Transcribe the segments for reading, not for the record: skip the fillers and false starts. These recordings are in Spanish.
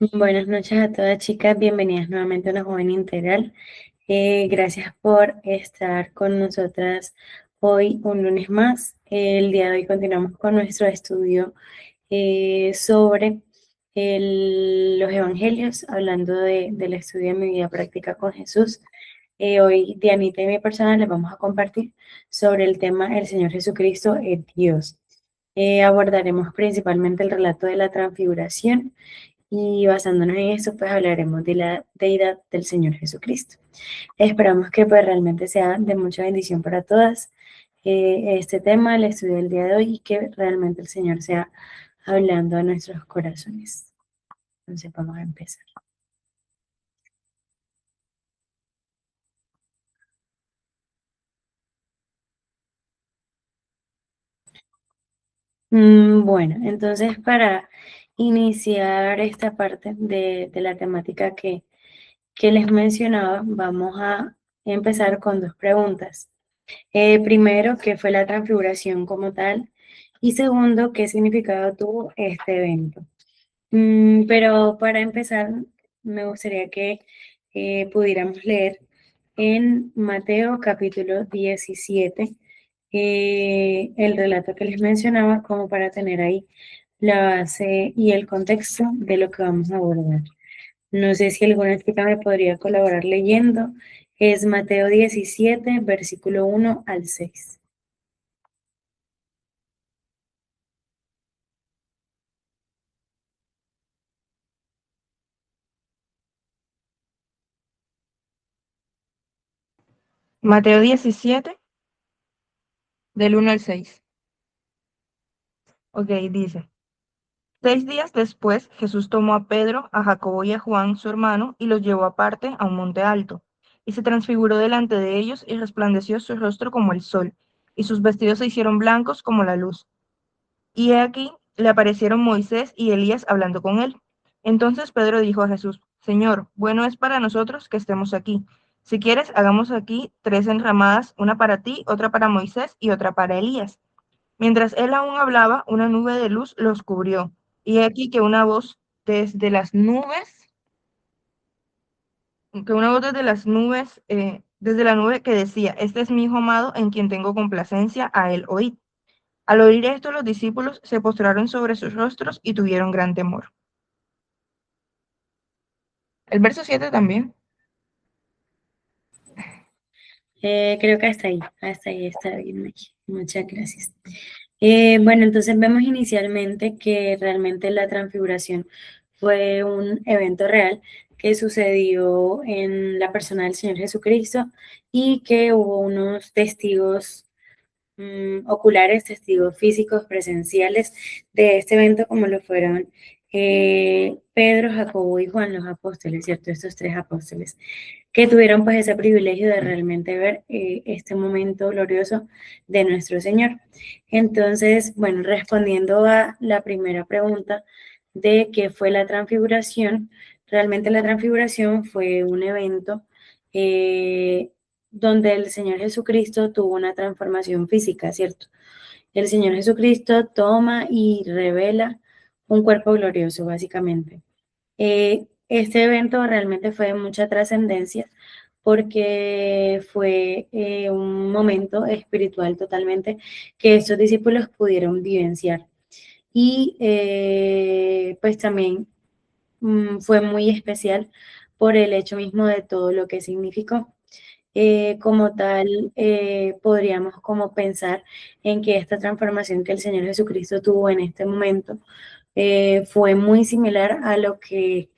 Buenas noches a todas chicas, bienvenidas nuevamente a Una Joven Integral. Gracias por estar con nosotras hoy un lunes más. El día de hoy continuamos con nuestro estudio sobre los evangelios, hablando del estudio de mi vida práctica con Jesús. Hoy Dianita y mi persona les vamos a compartir sobre el tema El Señor Jesucristo es Dios. Abordaremos principalmente el relato de la transfiguración y basándonos en eso, pues hablaremos de la deidad del Señor Jesucristo. Esperamos que pues realmente sea de mucha bendición para todas este tema, el estudio del día de hoy, y que realmente el Señor sea hablando a nuestros corazones. Entonces vamos a empezar. Bueno, entonces para iniciar esta parte de la temática que les mencionaba, vamos a empezar con dos preguntas. Primero, ¿qué fue la transfiguración como tal? Y segundo, ¿qué significado tuvo este evento? Pero para empezar, me gustaría que pudiéramos leer en Mateo capítulo 17 el relato que les mencionaba, como para tener ahí la base y el contexto de lo que vamos a abordar. No sé si alguna chica me podría colaborar leyendo. Es Mateo 17, versículo 1 al 6. Mateo 17, del 1 al 6. Ok, dice: 6 días después, Jesús tomó a Pedro, a Jacobo y a Juan, su hermano, y los llevó aparte a un monte alto. Y se transfiguró delante de ellos, y resplandeció su rostro como el sol, y sus vestidos se hicieron blancos como la luz. Y he aquí, le aparecieron Moisés y Elías hablando con él. Entonces Pedro dijo a Jesús: Señor, bueno es para nosotros que estemos aquí. Si quieres, hagamos aquí 3 enramadas, una para ti, otra para Moisés y otra para Elías. Mientras él aún hablaba, una nube de luz los cubrió. Y he aquí desde las nubes, que una voz desde la nube que decía: Este es mi hijo amado en quien tengo complacencia, a él oíd. Al oír esto, los discípulos se postraron sobre sus rostros y tuvieron gran temor. El verso 7 también. Creo que hasta ahí está bien, Maggie. Muchas gracias. Bueno, entonces vemos inicialmente que realmente la transfiguración fue un evento real que sucedió en la persona del Señor Jesucristo y que hubo unos testigos oculares, testigos físicos, presenciales de este evento, como lo fueron Pedro, Jacobo y Juan, los apóstoles, ¿cierto? Estos tres apóstoles, que tuvieron pues ese privilegio de realmente ver este momento glorioso de nuestro Señor. Entonces, bueno, respondiendo a la primera pregunta de qué fue la transfiguración, realmente la transfiguración fue un evento eh, donde el Señor Jesucristo tuvo una transformación física, ¿cierto? El Señor Jesucristo toma y revela un cuerpo glorioso, básicamente. Este evento realmente fue de mucha trascendencia porque fue un momento espiritual totalmente que estos discípulos pudieron vivenciar. Y pues también fue muy especial por el hecho mismo de todo lo que significó. Como tal, podríamos como pensar en que esta transformación que el Señor Jesucristo tuvo en este momento fue muy similar a lo que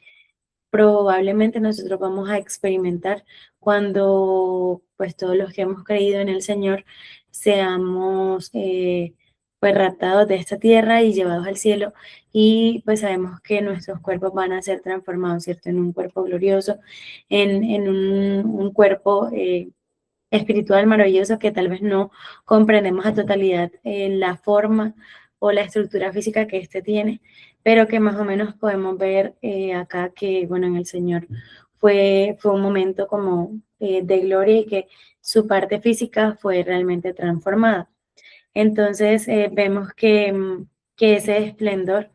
probablemente nosotros vamos a experimentar cuando pues todos los que hemos creído en el Señor seamos pues raptados de esta tierra y llevados al cielo y pues sabemos que nuestros cuerpos van a ser transformados, ¿cierto? En un cuerpo glorioso, en un cuerpo espiritual maravilloso que tal vez no comprendemos a totalidad la forma o la estructura física que éste tiene, pero que más o menos podemos ver acá que, bueno, en el Señor fue un momento como de gloria y que su parte física fue realmente transformada. Entonces vemos que ese esplendor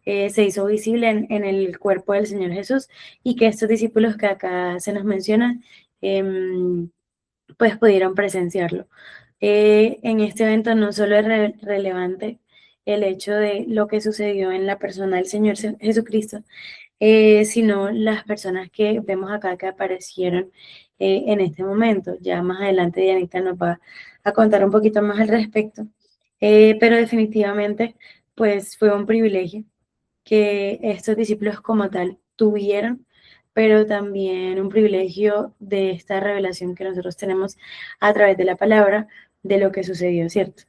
se hizo visible en el cuerpo del Señor Jesús y que estos discípulos que acá se nos mencionan, pues pudieron presenciarlo. En este evento no solo es relevante el hecho de lo que sucedió en la persona del Señor Jesucristo, sino las personas que vemos acá que aparecieron en este momento. Ya más adelante Dianita nos va a contar un poquito más al respecto, pero definitivamente pues fue un privilegio que estos discípulos como tal tuvieron, pero también un privilegio de esta revelación que nosotros tenemos a través de la palabra de lo que sucedió, ¿cierto?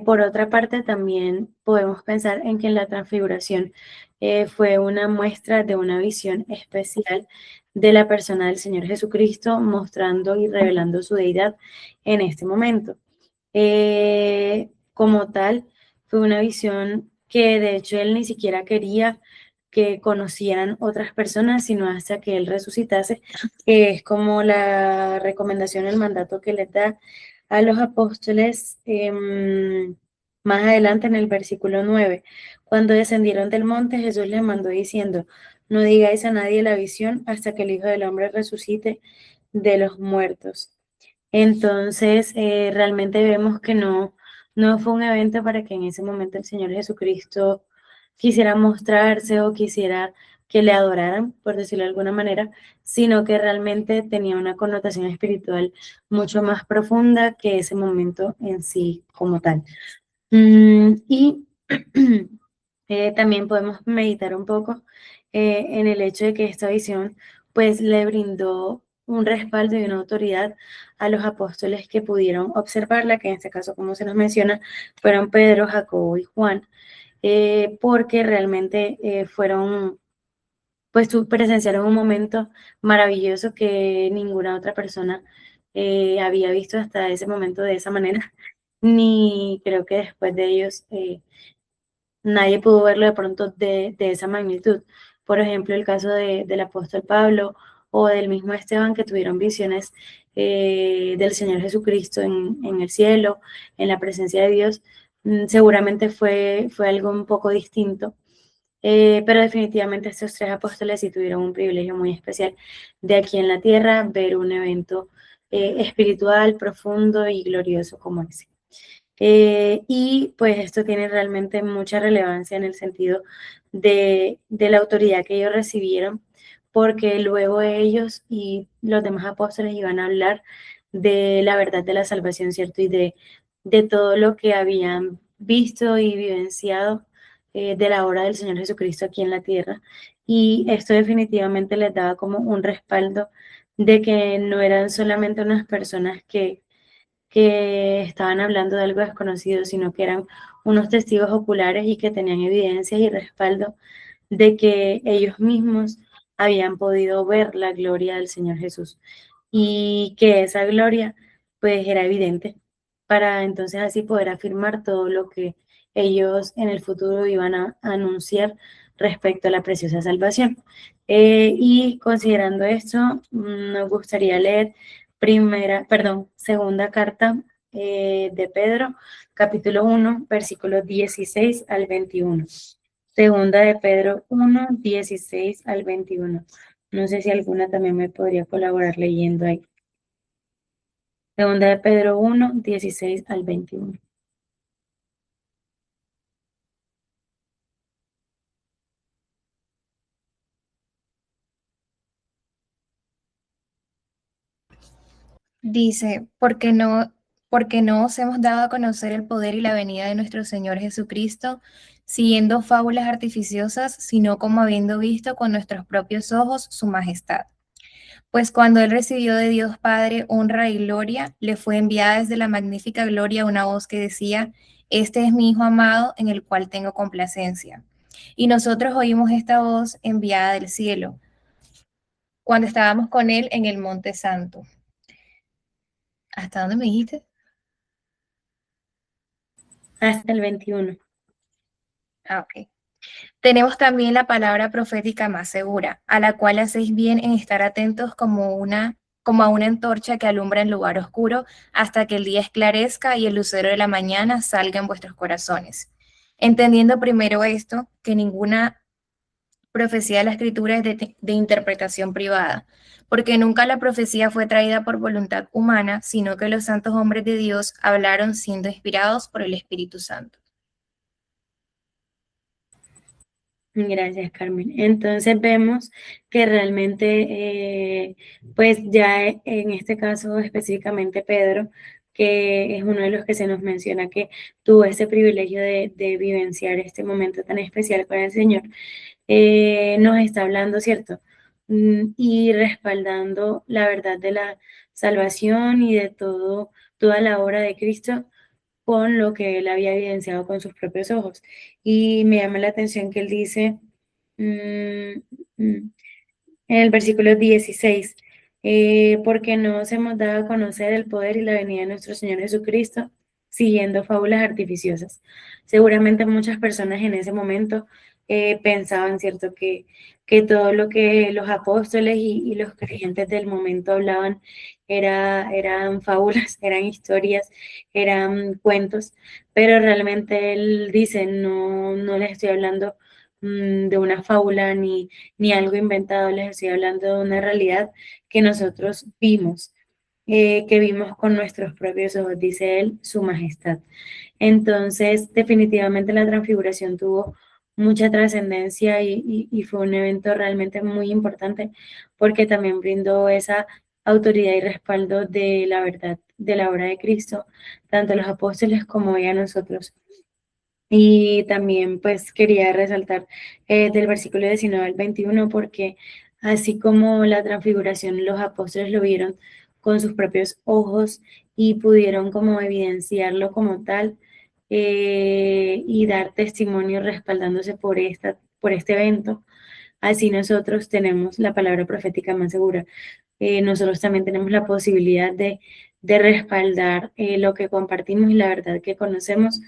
Por otra parte, también podemos pensar en que la transfiguración fue una muestra de una visión especial de la persona del Señor Jesucristo, mostrando y revelando su deidad en este momento. Como tal, fue una visión que de hecho él ni siquiera quería que conocieran otras personas, sino hasta que él resucitase, que es como la recomendación, el mandato que les da a los apóstoles más adelante en el versículo 9. Cuando descendieron del monte, Jesús les mandó diciendo, no digáis a nadie la visión hasta que el Hijo del Hombre resucite de los muertos. Entonces, realmente vemos que no fue un evento para que en ese momento el Señor Jesucristo quisiera mostrarse o quisiera que le adoraran, por decirlo de alguna manera, sino que realmente tenía una connotación espiritual mucho más profunda que ese momento en sí como tal. Y también podemos meditar un poco en el hecho de que esta visión pues le brindó un respaldo y una autoridad a los apóstoles que pudieron observarla, que en este caso, como se nos menciona, fueron Pedro, Jacobo y Juan, porque realmente fueron, pues presenciaron un momento maravilloso que ninguna otra persona había visto hasta ese momento de esa manera, ni creo que después de ellos nadie pudo verlo de pronto de esa magnitud. Por ejemplo, el caso del apóstol Pablo o del mismo Esteban, que tuvieron visiones del Señor Jesucristo en el cielo, en la presencia de Dios. Seguramente fue algo un poco distinto, pero definitivamente estos tres apóstoles sí tuvieron un privilegio muy especial de aquí en la tierra, ver un evento espiritual, profundo y glorioso como ese. Y pues esto tiene realmente mucha relevancia en el sentido de la autoridad que ellos recibieron, porque luego ellos y los demás apóstoles iban a hablar de la verdad de la salvación, ¿cierto? Y de todo lo que habían visto y vivenciado de la obra del Señor Jesucristo aquí en la tierra. Y esto definitivamente les daba como un respaldo de que no eran solamente unas personas que estaban hablando de algo desconocido, sino que eran unos testigos oculares y que tenían evidencias y respaldo de que ellos mismos habían podido ver la gloria del Señor Jesús y que esa gloria pues era evidente para entonces así poder afirmar todo lo que ellos en el futuro iban a anunciar respecto a la preciosa salvación. Y considerando esto, nos gustaría leer segunda carta de Pedro, capítulo 1, versículos 16 al 21. Segunda de Pedro 1, 16 al 21. No sé si alguna también me podría colaborar leyendo ahí. Segunda de Pedro 1, 16 al 21. Dice, porque no os hemos dado a conocer el poder y la venida de nuestro Señor Jesucristo, siguiendo fábulas artificiosas, sino como habiendo visto con nuestros propios ojos su majestad. Pues cuando él recibió de Dios Padre honra y gloria, le fue enviada desde la magnífica gloria una voz que decía, este es mi Hijo amado en el cual tengo complacencia. Y nosotros oímos esta voz enviada del cielo, cuando estábamos con él en el Monte Santo. ¿Hasta dónde me dijiste? Hasta el 21. Ah, ok. Tenemos también la palabra profética más segura, a la cual hacéis bien en estar atentos como a una antorcha que alumbra en lugar oscuro hasta que el día esclarezca y el lucero de la mañana salga en vuestros corazones. entendiendo primero esto, que ninguna profecía de la Escritura es de interpretación privada, porque nunca la profecía fue traída por voluntad humana, sino que los santos hombres de Dios hablaron siendo inspirados por el Espíritu Santo. Gracias, Carmen. Entonces vemos que realmente, pues ya en este caso específicamente Pedro, que es uno de los que se nos menciona que tuvo ese privilegio de vivenciar este momento tan especial con el Señor, nos está hablando, ¿cierto? Y respaldando la verdad de la salvación y de todo, toda la obra de Cristo con lo que él había evidenciado con sus propios ojos. Y me llama la atención que él dice mm, mm, en el versículo 16, porque no os hemos dado a conocer el poder y la venida de nuestro Señor Jesucristo, siguiendo fábulas artificiosas. Seguramente muchas personas en ese momento pensaban, ¿cierto?, que todo lo que los apóstoles y los creyentes del momento hablaban eran fábulas, eran historias, eran cuentos, pero realmente él dice, no, no les estoy hablando de una fábula ni algo inventado, les estoy hablando de una realidad que nosotros vimos, que vimos con nuestros propios ojos, dice él, su majestad. Entonces, definitivamente la transfiguración tuvo mucha trascendencia y fue un evento realmente muy importante porque también brindó esa autoridad y respaldo de la verdad de la obra de Cristo, tanto a los apóstoles como hoy a nosotros. Y también pues quería resaltar del versículo 19 al 21 porque así como la transfiguración los apóstoles lo vieron con sus propios ojos y pudieron como evidenciarlo como tal y dar testimonio respaldándose por este evento, así nosotros tenemos la palabra profética más segura. Nosotros también tenemos la posibilidad de respaldar lo que compartimos y la verdad que conocemos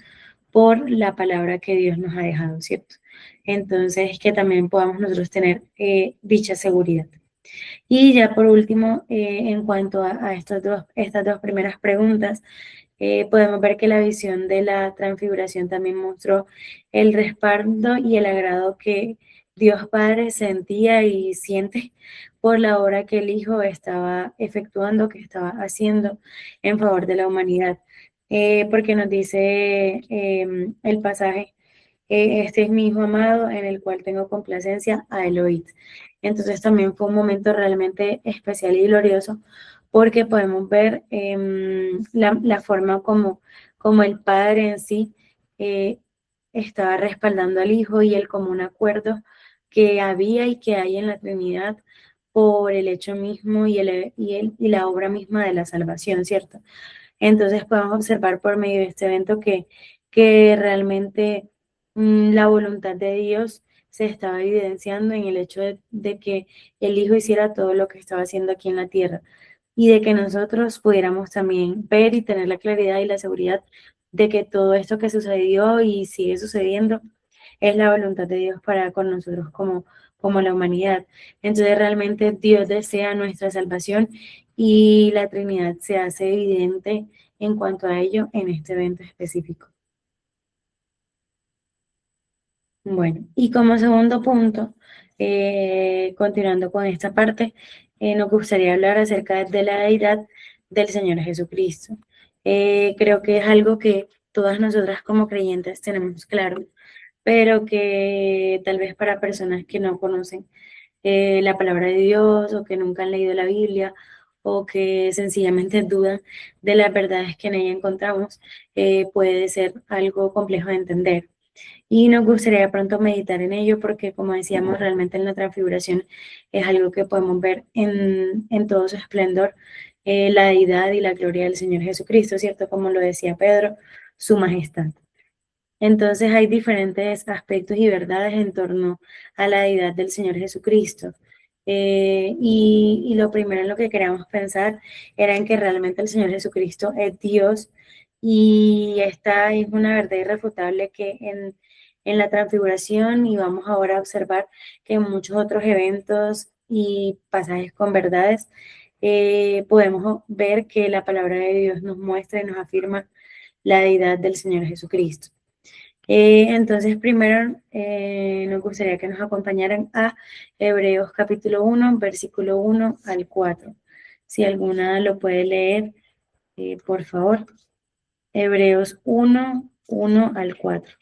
por la palabra que Dios nos ha dejado, ¿cierto? Entonces, que también podamos nosotros tener dicha seguridad. Y ya por último, en cuanto a estas dos primeras preguntas, podemos ver que la visión de la transfiguración también mostró el respaldo y el agrado que Dios Padre sentía y siente por la obra que el Hijo estaba efectuando, que estaba haciendo en favor de la humanidad. Porque nos dice el pasaje, este es mi Hijo amado en el cual tengo complacencia, a él oíd. Entonces también fue un momento realmente especial y glorioso porque podemos ver la forma como el Padre en sí eh, estaba respaldando al Hijo y el común acuerdo que había y que hay en la Trinidad por el hecho mismo y la obra misma de la salvación, ¿cierto? Entonces podemos observar por medio de este evento que realmente la voluntad de Dios se estaba evidenciando en el hecho de que el Hijo hiciera todo lo que estaba haciendo aquí en la tierra y de que nosotros pudiéramos también ver y tener la claridad y la seguridad de que todo esto que sucedió y sigue sucediendo es la voluntad de Dios para con nosotros como la humanidad. Entonces realmente Dios desea nuestra salvación y la Trinidad se hace evidente en cuanto a ello en este evento específico. Bueno, y como segundo punto, continuando con esta parte, nos gustaría hablar acerca de la deidad del Señor Jesucristo. Creo que es algo que todas nosotras como creyentes tenemos claro, pero que tal vez para personas que no conocen la palabra de Dios o que nunca han leído la Biblia o que sencillamente dudan de las verdades que en ella encontramos, puede ser algo complejo de entender. Y nos gustaría pronto meditar en ello porque, como decíamos, realmente en la transfiguración es algo que podemos ver en todo su esplendor, la deidad y la gloria del Señor Jesucristo, ¿cierto? Como lo decía Pedro, su majestad. Entonces hay diferentes aspectos y verdades en torno a la deidad del Señor Jesucristo. Y lo primero en lo que queríamos pensar era en que realmente el Señor Jesucristo es Dios y esta es una verdad irrefutable que en la transfiguración y vamos ahora a observar que en muchos otros eventos y pasajes con verdades podemos ver que la palabra de Dios nos muestra y nos afirma la deidad del Señor Jesucristo. Entonces, primero nos gustaría que nos acompañaran a Hebreos capítulo 1, versículo 1 al 4. Si alguna lo puede leer, por favor. Hebreos 1, 1 al 4.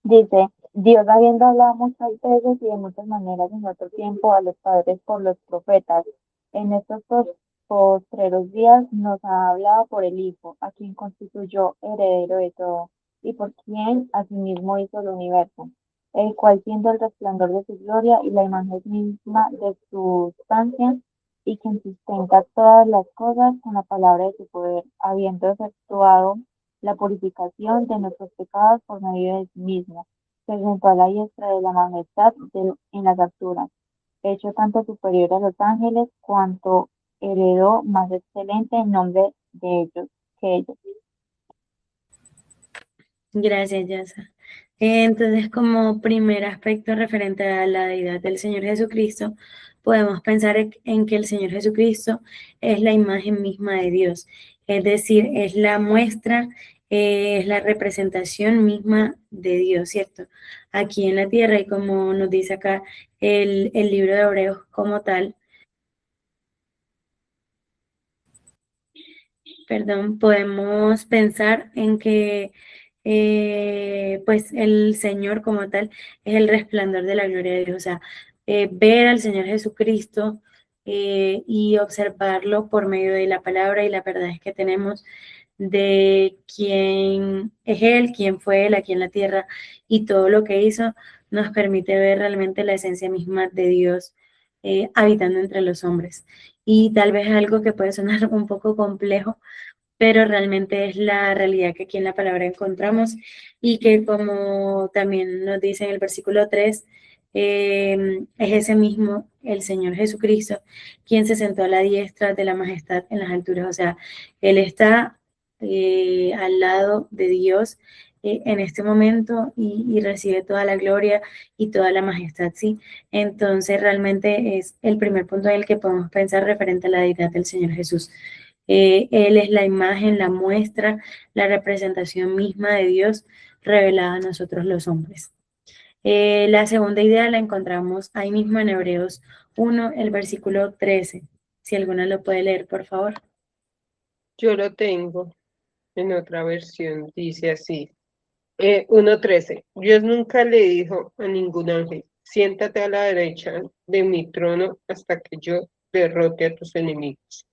Dice, Dios habiendo hablado muchas veces y de muchas maneras en otro tiempo a los padres por los profetas, en estos postreros días nos ha hablado por el Hijo, a quien constituyó heredero de todo, y por quien asimismo hizo el universo, el cual siendo el resplandor de su gloria y la imagen misma de su sustancia, y quien sustenta todas las cosas con la palabra de su poder, habiendo efectuado la purificación de nuestros pecados por medio de sí mismo, se sentó a la diestra de la majestad en las alturas, hecho tanto superior a los ángeles cuanto heredó más excelente en nombre de ellos que ellos. Gracias, Yasa. Entonces, como primer aspecto referente a la deidad del Señor Jesucristo, podemos pensar en que el Señor Jesucristo es la imagen misma de Dios, es decir, es la muestra, es la representación misma de Dios, ¿cierto? Aquí en la tierra, y como nos dice acá el libro de Hebreos como tal, perdón, podemos pensar en que pues el Señor como tal es el resplandor de la gloria de Dios. O sea, ver al Señor Jesucristo y observarlo por medio de la palabra y la verdad es que tenemos de quién es Él, quién fue Él aquí en la tierra y todo lo que hizo, nos permite ver realmente la esencia misma de Dios habitando entre los hombres. Y tal vez algo que puede sonar un poco complejo, pero realmente es la realidad que aquí en la palabra encontramos y que como también nos dice en el versículo 3, es ese mismo, el Señor Jesucristo, quien se sentó a la diestra de la majestad en las alturas. O sea, Él está al lado de Dios en este momento y recibe toda la gloria y toda la majestad, ¿sí? Entonces realmente es el primer punto en el que podemos pensar referente a la deidad del Señor Jesús. Él es la imagen, la muestra, la representación misma de Dios revelada a nosotros los hombres. La segunda idea la encontramos ahí mismo en Hebreos 1, el versículo 13. Si alguna lo puede leer, por favor. Yo lo tengo en otra versión, dice así. 1:13. Dios nunca le dijo a ningún ángel, siéntate a la derecha de mi trono hasta que yo derrote a tus enemigos.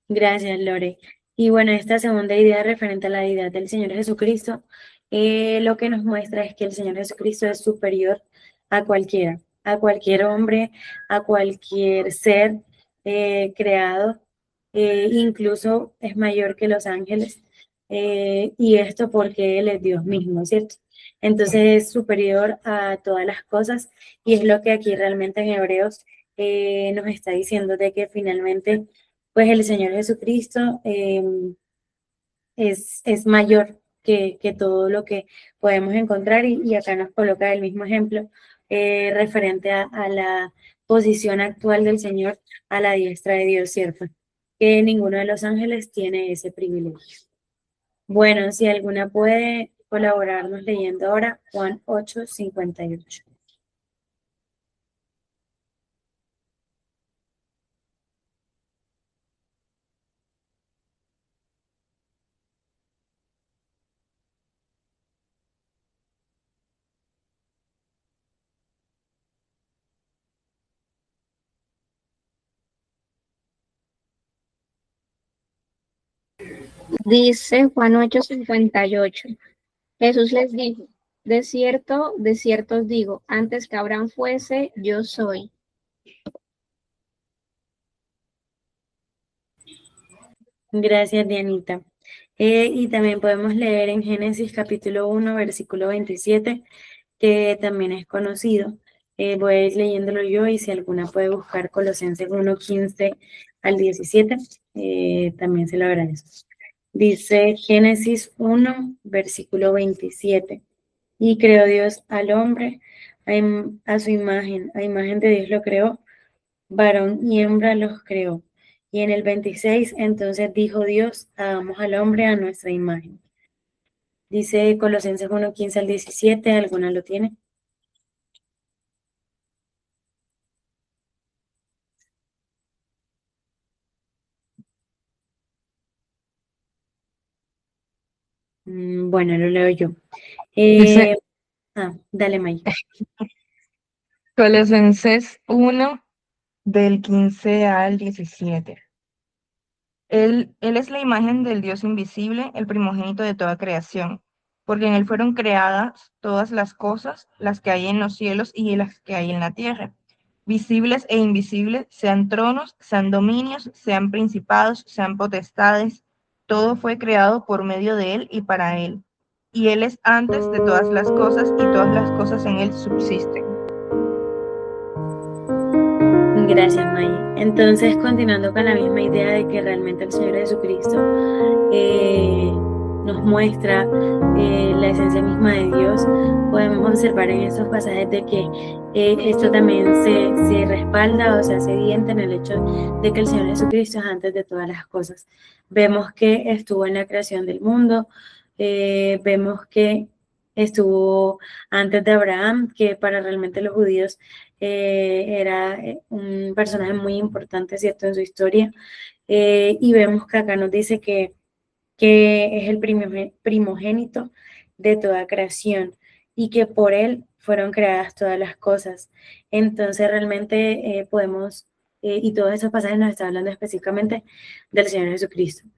Gracias, Lore. Y bueno, esta segunda idea referente a la deidad del Señor Jesucristo, lo que nos muestra es que el Señor Jesucristo es superior a cualquiera, a cualquier hombre, a cualquier ser creado, incluso es mayor que los ángeles, y esto porque Él es Dios mismo, ¿cierto? Entonces es superior a todas las cosas y es lo que aquí realmente en Hebreos nos está diciendo de que finalmente pues el Señor Jesucristo es mayor que todo lo que podemos encontrar y acá nos coloca el mismo ejemplo referente a la posición actual del Señor a la diestra de Dios, ¿cierto? Que ninguno de los ángeles tiene ese privilegio. Bueno, si alguna puede colaborarnos leyendo ahora Juan 8:58. Dice Juan 8:58. Jesús les dijo, de cierto os digo, antes que Abraham fuese, yo soy. Gracias, Dianita. Y también podemos leer en Génesis capítulo 1, versículo 27, que también es conocido. Voy a ir leyéndolo yo y si alguna puede buscar Colosenses 1:15 al 17, también se lo agradezco. Dice Génesis 1, versículo 27. Y creó Dios al hombre, A su imagen, a imagen de Dios lo creó, varón y hembra los creó. Y en el 26, entonces dijo Dios, hagamos al hombre a nuestra imagen. Dice Colosenses 1:15 al 17, ¿alguna lo tiene? Bueno, lo leo yo. Dice Dale, May. Colosenses 1, del 15 al 17. Él es la imagen del Dios invisible, el primogénito de toda creación, porque en Él fueron creadas todas las cosas, las que hay en los cielos y las que hay en la tierra, visibles e invisibles, sean tronos, sean dominios, sean principados, sean potestades, todo fue creado por medio de Él y para Él. Y Él es antes de todas las cosas y todas las cosas en Él subsisten. Gracias, May. Entonces, continuando con la misma idea de que realmente el Señor Jesucristo nos muestra la esencia misma de Dios, podemos observar en estos pasajes de que esto también se respalda o se hace evidente en el hecho de que el Señor Jesucristo es antes de todas las cosas. Vemos que estuvo en la creación del mundo, vemos que estuvo antes de Abraham, que para realmente los judíos era un personaje muy importante, ¿cierto?, en su historia. Y vemos que acá nos dice que es el primogénito de toda creación y que por él fueron creadas todas las cosas. Entonces realmente podemos, y todos esos pasajes nos están hablando específicamente del Señor Jesucristo.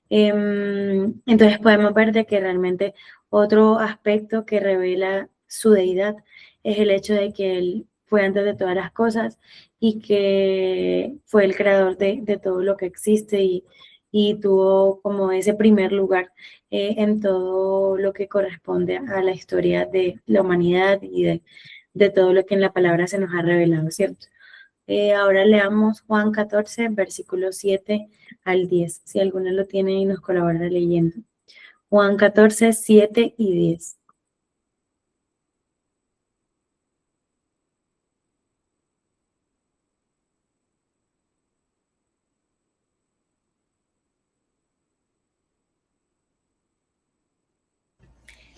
Entonces podemos ver de que realmente otro aspecto que revela su deidad es el hecho de que Él fue antes de todas las cosas y que fue el creador de todo lo que existe y tuvo como ese primer lugar en todo lo que corresponde a la historia de la humanidad y de todo lo que en la palabra se nos ha revelado, ¿cierto? Ahora leamos Juan 14, versículos 7 al 10, si alguno lo tiene y nos colabora leyendo. Juan 14, 7 y 10.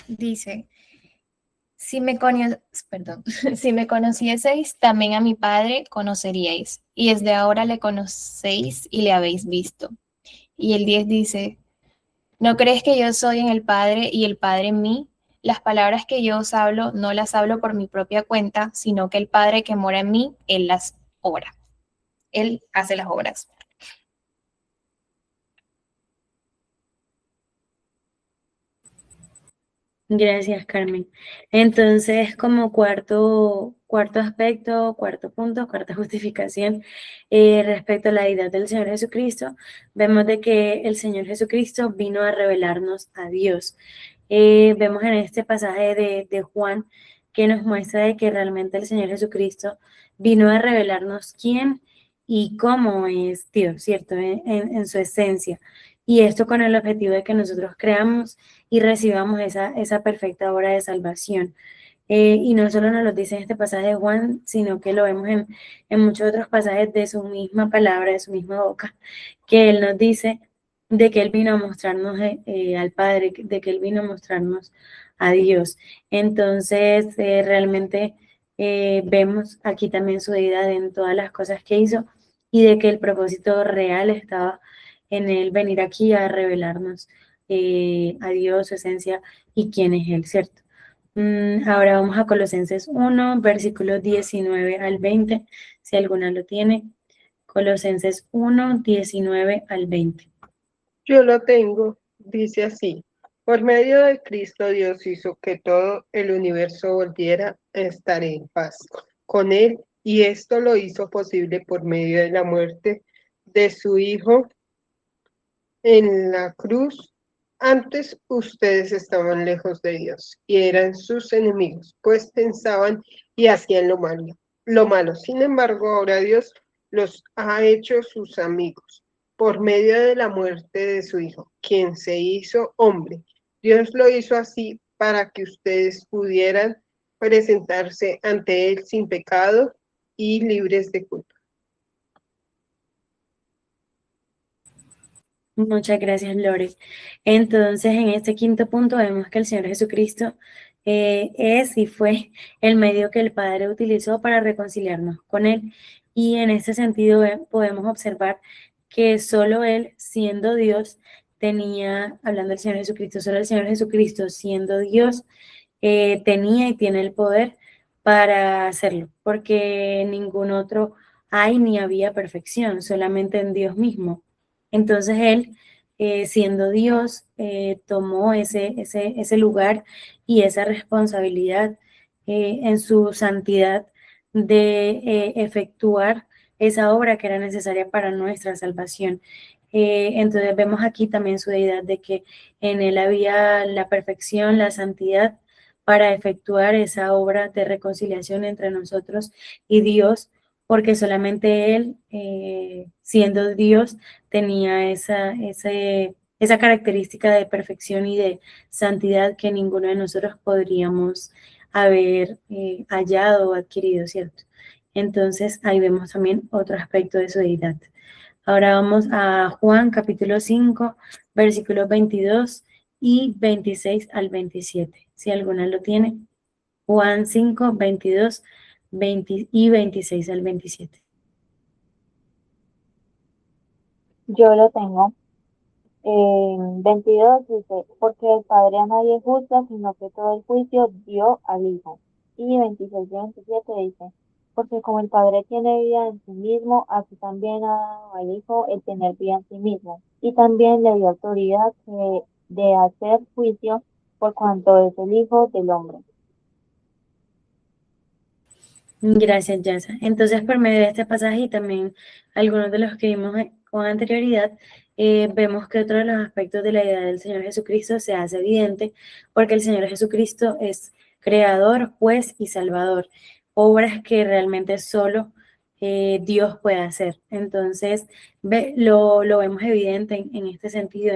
Dice, si me conocieseis, también a mi Padre conoceríais, y desde ahora le conocéis y le habéis visto. Y el 10 dice, ¿no crees que yo soy en el Padre y el Padre en mí? Las palabras que yo os hablo, no las hablo por mi propia cuenta, sino que el Padre que mora en mí, Él las obra. Él hace las obras. Gracias, Carmen. Entonces, como cuarto aspecto, cuarto punto, cuarta justificación respecto a la deidad del Señor Jesucristo, vemos de que el Señor Jesucristo vino a revelarnos a Dios. Vemos en este pasaje de Juan que nos muestra de que realmente el Señor Jesucristo vino a revelarnos quién y cómo es Dios, ¿cierto? En su esencia. Y esto con el objetivo de que nosotros creamos y recibamos esa perfecta obra de salvación. Y no solo nos lo dice en este pasaje de Juan, sino que lo vemos en muchos otros pasajes de su misma palabra, de su misma boca, que Él nos dice de que Él vino a mostrarnos al Padre, de que Él vino a mostrarnos a Dios. Entonces, realmente vemos aquí también su deidad en todas las cosas que hizo y de que el propósito real estaba en Él venir aquí a revelarnos a Dios, su esencia y quién es Él, ¿cierto? Ahora vamos a Colosenses 1, versículos 19 al 20, si alguna lo tiene. Colosenses 1, 19 al 20. Yo lo tengo, dice así. Por medio de Cristo Dios hizo que todo el universo volviera a estar en paz con Él, y esto lo hizo posible por medio de la muerte de su Hijo en la cruz. Antes ustedes estaban lejos de Dios y eran sus enemigos, pues pensaban y hacían lo malo. Sin embargo, ahora Dios los ha hecho sus amigos por medio de la muerte de su Hijo, quien se hizo hombre. Dios lo hizo así para que ustedes pudieran presentarse ante Él sin pecado y libres de culpa. Muchas gracias, Lore. Entonces, en este quinto punto vemos que el Señor Jesucristo es y fue el medio que el Padre utilizó para reconciliarnos con Él. Y en ese sentido podemos observar que solo Él, siendo Dios, tenía, hablando del Señor Jesucristo, solo el Señor Jesucristo, siendo Dios, tenía y tiene el poder para hacerlo, porque ningún otro hay ni había perfección, solamente en Dios mismo. Entonces Él, siendo Dios, tomó ese lugar y esa responsabilidad en su santidad de efectuar esa obra que era necesaria para nuestra salvación. Entonces vemos aquí también su deidad de que en Él había la perfección, la santidad para efectuar esa obra de reconciliación entre nosotros y Dios, porque solamente Él, siendo Dios, tenía esa característica de perfección y de santidad que ninguno de nosotros podríamos haber hallado o adquirido, ¿cierto? Entonces ahí vemos también otro aspecto de su deidad. Ahora vamos a Juan capítulo 5, versículos 22 y 26 al 27. Si alguna lo tiene. Juan 5, 22 y 26 al 27. Yo lo tengo. 22 dice, porque el Padre a nadie juzga, sino que todo el juicio dio al Hijo. Y 26 y 27 dice, porque como el Padre tiene vida en sí mismo, así también ha dado al Hijo el tener vida en sí mismo. Y también le dio autoridad de hacer juicio por cuanto es el Hijo del Hombre. Gracias, Yasa. Entonces, por medio de este pasaje y también algunos de los que vimos con anterioridad, vemos que otro de los aspectos de la idea del Señor Jesucristo se hace evidente, porque el Señor Jesucristo es creador, juez y salvador, obras que realmente solo Dios puede hacer. Entonces, lo vemos evidente en este sentido,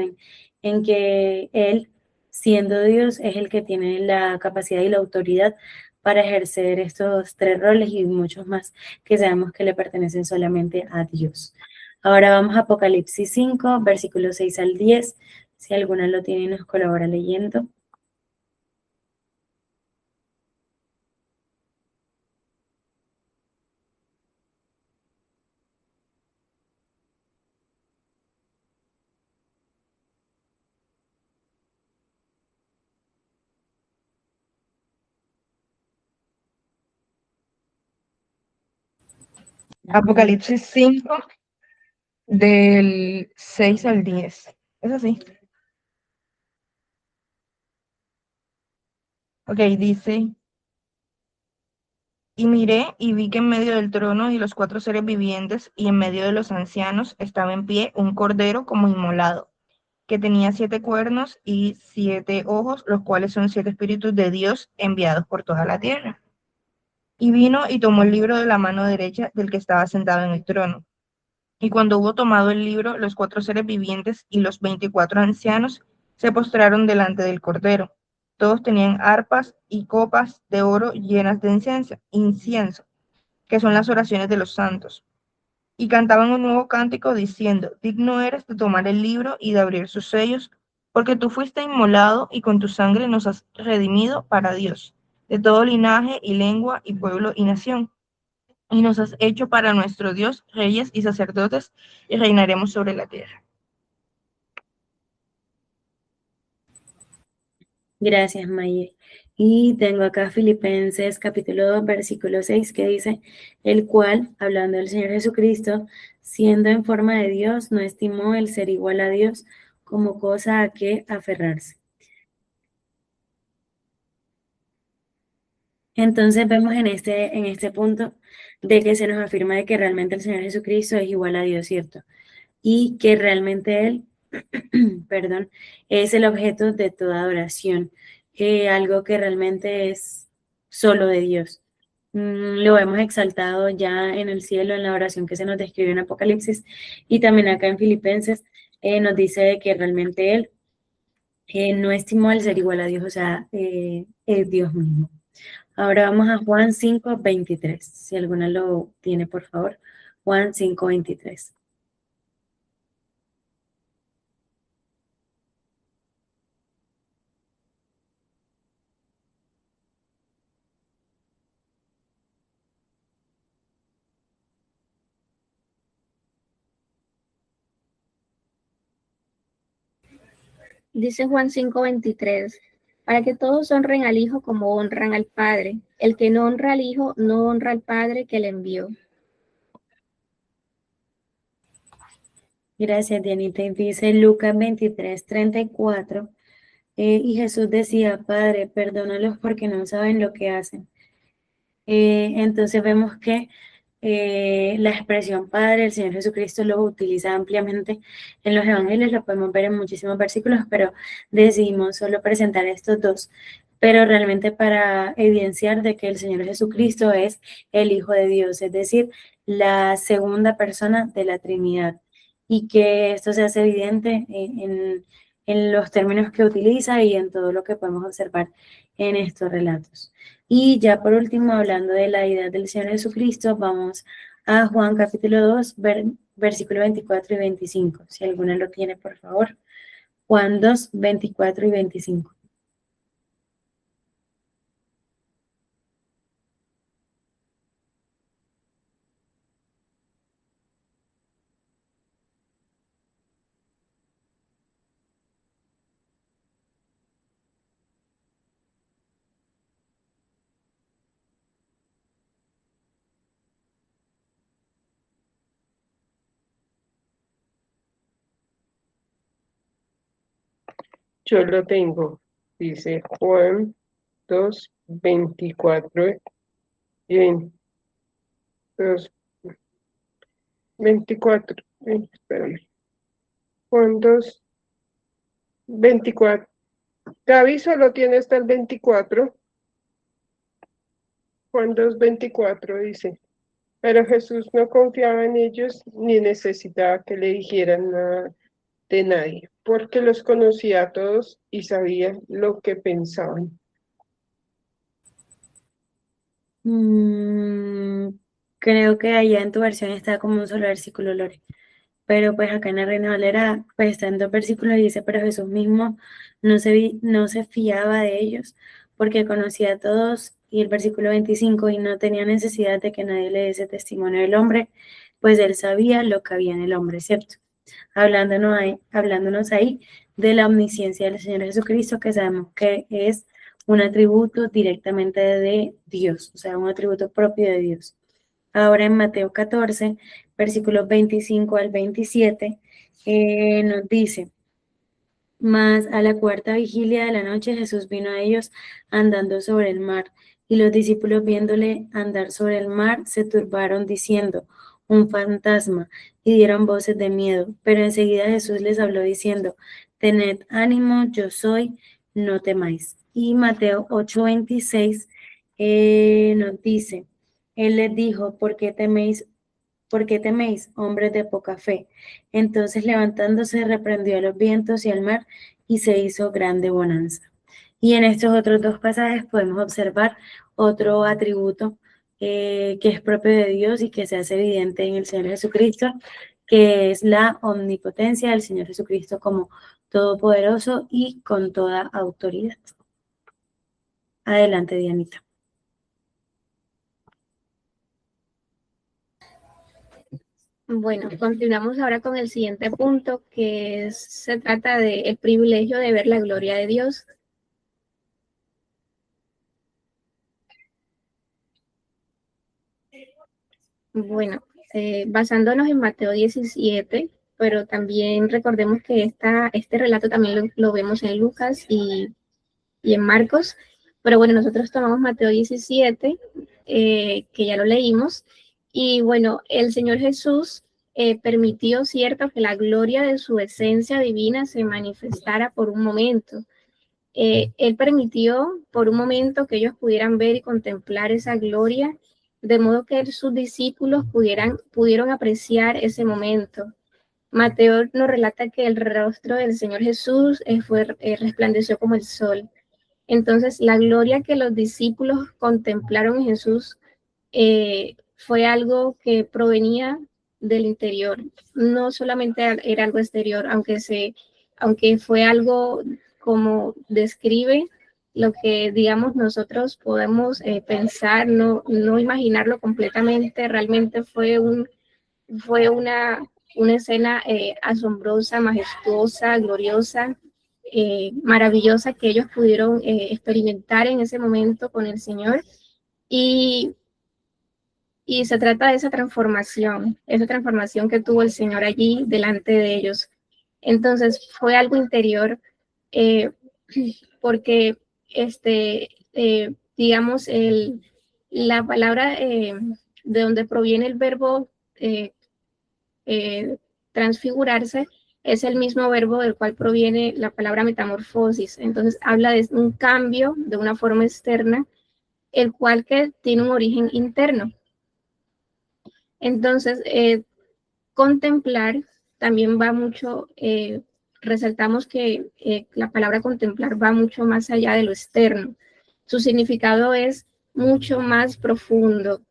en que Él, siendo Dios, es el que tiene la capacidad y la autoridad para ejercer estos tres roles y muchos más que sabemos que le pertenecen solamente a Dios. Ahora vamos a Apocalipsis 5, versículos 6 al 10. Si alguna lo tiene, nos colabora leyendo. Apocalipsis 5, del 6 al 10. ¿Es así? Ok, dice, y miré y vi que en medio del trono y los cuatro seres vivientes y en medio de los ancianos estaba en pie un cordero como inmolado, que tenía 7 cuernos y 7 ojos, los cuales son 7 espíritus de Dios enviados por toda la tierra. Y vino y tomó el libro de la mano derecha del que estaba sentado en el trono. Y cuando hubo tomado el libro, los 4 seres vivientes y los 24 ancianos se postraron delante del Cordero. Todos tenían arpas y copas de oro llenas de incienso, que son las oraciones de los santos. Y cantaban un nuevo cántico diciendo, digno eres de tomar el libro y de abrir sus sellos, porque tú fuiste inmolado y con tu sangre nos has redimido para Dios, de todo linaje y lengua y pueblo y nación. Y nos has hecho para nuestro Dios reyes y sacerdotes y reinaremos sobre la tierra. Gracias, Maye. Y tengo acá Filipenses capítulo 2, versículo 6, que dice, el cual, hablando del Señor Jesucristo, siendo en forma de Dios, no estimó el ser igual a Dios como cosa a que aferrarse. Entonces vemos en este punto de que se nos afirma de que realmente el Señor Jesucristo es igual a Dios, ¿cierto? Y que realmente Él, perdón, es el objeto de toda adoración, algo que realmente es solo de Dios. Lo hemos exaltado ya en el cielo, en la oración que se nos describe en Apocalipsis, y también acá en Filipenses nos dice de que realmente Él no estimó el ser igual a Dios, o sea, es Dios mismo. Ahora vamos a Juan 5:23. Si alguna lo tiene, por favor. Juan 5:23. Dice Juan 5:23, para que todos honren al Hijo como honran al Padre. El que no honra al Hijo, no honra al Padre que le envió. Gracias, Dianita. Y dice Lucas 23:34. Y Jesús decía, Padre, perdónalos porque no saben lo que hacen. Entonces vemos que la expresión Padre, el Señor Jesucristo lo utiliza ampliamente en los evangelios, lo podemos ver en muchísimos versículos, pero decidimos solo presentar estos dos, pero realmente para evidenciar de que el Señor Jesucristo es el Hijo de Dios, es decir, la segunda persona de la Trinidad, y que esto se hace evidente en los términos que utiliza y en todo lo que podemos observar en estos relatos. Y ya por último, hablando de la deidad del Señor Jesucristo, vamos a Juan capítulo 2, versículo 24 y 25. Si alguno lo tiene, por favor. Juan 2, 24 y 25. Yo lo tengo. Dice Juan 2, 24 y 2, 24. Espérame. Juan 2, 24. Gaby solo tiene hasta el 24. Juan 2, 24 dice, pero Jesús no confiaba en ellos ni necesitaba que le dijeran nada de nadie, porque los conocía a todos y sabía lo que pensaban. Creo que allá en tu versión está como un solo versículo, Lore. Pero pues acá en la Reina Valera pues está en dos versículos y dice, pero Jesús mismo no se fiaba de ellos porque conocía a todos, y el versículo 25, y no tenía necesidad de que nadie le diese testimonio del hombre, pues él sabía lo que había en el hombre, ¿cierto? Hablándonos ahí de la omnisciencia del Señor Jesucristo, que sabemos que es un atributo directamente de Dios, o sea, un atributo propio de Dios. Ahora en Mateo 14, versículos 25 al 27, nos dice, mas a la cuarta vigilia de la noche Jesús vino a ellos andando sobre el mar, y los discípulos viéndole andar sobre el mar se turbaron diciendo, un fantasma, y dieron voces de miedo. Pero enseguida Jesús les habló diciendo, tened ánimo, yo soy, no temáis. Y Mateo 8:26 nos dice, él les dijo, ¿por qué teméis, hombres de poca fe? Entonces levantándose reprendió a los vientos y al mar y se hizo grande bonanza. Y en estos otros dos pasajes podemos observar otro atributo que es propio de Dios y que se hace evidente en el Señor Jesucristo, que es la omnipotencia del Señor Jesucristo como todopoderoso y con toda autoridad. Adelante, Dianita. Bueno, continuamos ahora con el siguiente punto, se trata del privilegio de ver la gloria de Dios. Bueno, basándonos en Mateo 17, pero también recordemos que este relato también lo vemos en Lucas y en Marcos, pero bueno, nosotros tomamos Mateo 17, que ya lo leímos, y bueno, el Señor Jesús permitió, cierto, que la gloria de su esencia divina se manifestara por un momento. Él permitió por un momento que ellos pudieran ver y contemplar esa gloria, de modo que sus discípulos pudieron apreciar ese momento. Mateo nos relata que el rostro del Señor Jesús resplandeció como el sol. Entonces, la gloria que los discípulos contemplaron en Jesús fue algo que provenía del interior, no solamente era algo exterior, aunque fue algo como describe lo que, digamos, nosotros podemos pensar, no imaginarlo completamente, realmente fue una escena asombrosa, majestuosa, gloriosa, maravillosa que ellos pudieron experimentar en ese momento con el Señor. Y se trata de esa transformación que tuvo el Señor allí delante de ellos. Entonces fue algo interior, porque digamos, la palabra de donde proviene el verbo transfigurarse es el mismo verbo del cual proviene la palabra metamorfosis. Entonces habla de un cambio de una forma externa, el cual que tiene un origen interno. Entonces, contemplar también va mucho, resaltamos que la palabra contemplar va mucho más allá de lo externo. Su significado es mucho más profundo.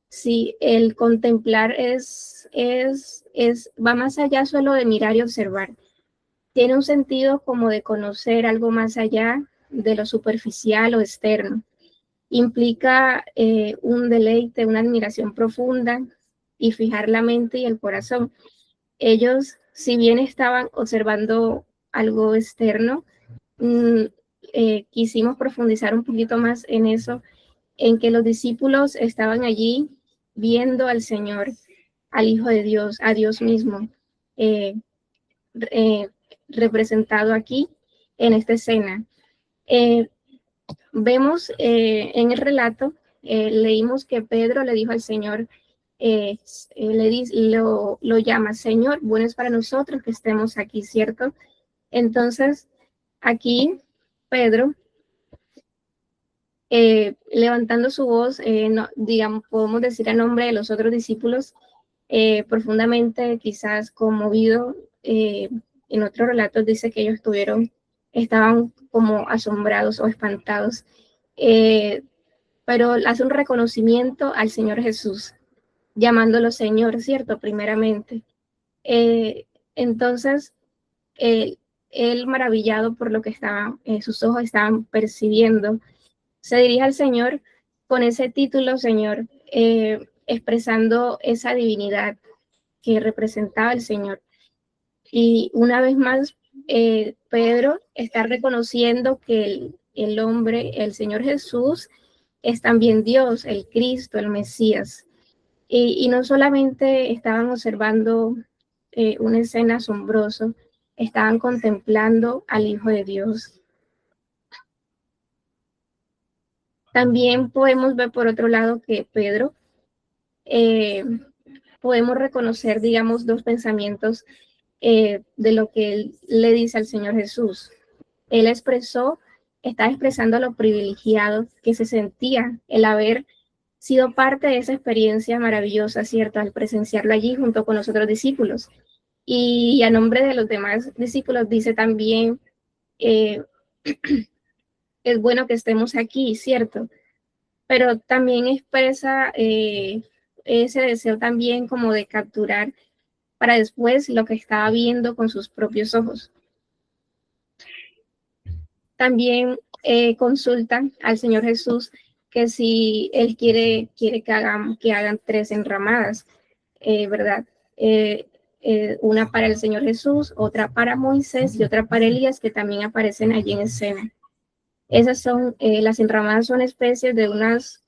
Sí, el contemplar va más allá solo de mirar y observar. Tiene un sentido como de conocer algo más allá de lo superficial o externo. Implica un deleite, una admiración profunda y fijar la mente y el corazón. Ellos, si bien estaban observando algo externo, quisimos profundizar un poquito más en eso, en que los discípulos estaban allí viendo al Señor, al Hijo de Dios, a Dios mismo, eh, eh, representado aquí en esta escena. Vemos en el relato, leímos que Pedro le dijo al Señor, lo llama, Señor, bueno es para nosotros que estemos aquí, ¿cierto? Entonces, aquí Pedro, levantando su voz, digamos, podemos decir a nombre de los otros discípulos, profundamente quizás conmovido, en otros relatos dice que ellos estaban como asombrados o espantados, pero hace un reconocimiento al Señor Jesús, llamándolo Señor, ¿cierto? Primeramente. Entonces, él maravillado por lo que sus ojos estaban percibiendo, se dirige al Señor con ese título, Señor, expresando esa divinidad que representaba el Señor. Y una vez más, Pedro está reconociendo que el hombre, el Señor Jesús, es también Dios, el Cristo, el Mesías. Y no solamente estaban observando una escena asombrosa, estaban contemplando al Hijo de Dios. También podemos ver por otro lado que Pedro, podemos reconocer, digamos, dos pensamientos de lo que él le dice al Señor Jesús. Él está expresando lo privilegiado que se sentía el haber sido parte de esa experiencia maravillosa, ¿cierto? Al presenciarlo allí junto con los otros discípulos. Y a nombre de los demás discípulos dice también, es bueno que estemos aquí, ¿cierto? Pero también expresa ese deseo también como de capturar para después lo que estaba viendo con sus propios ojos. También consultan al Señor Jesús que si Él quiere que hagan 3 enramadas, ¿verdad? Una para el Señor Jesús, otra para Moisés y otra para Elías, que también aparecen allí en escena. Esas son, las enramadas son especies de unas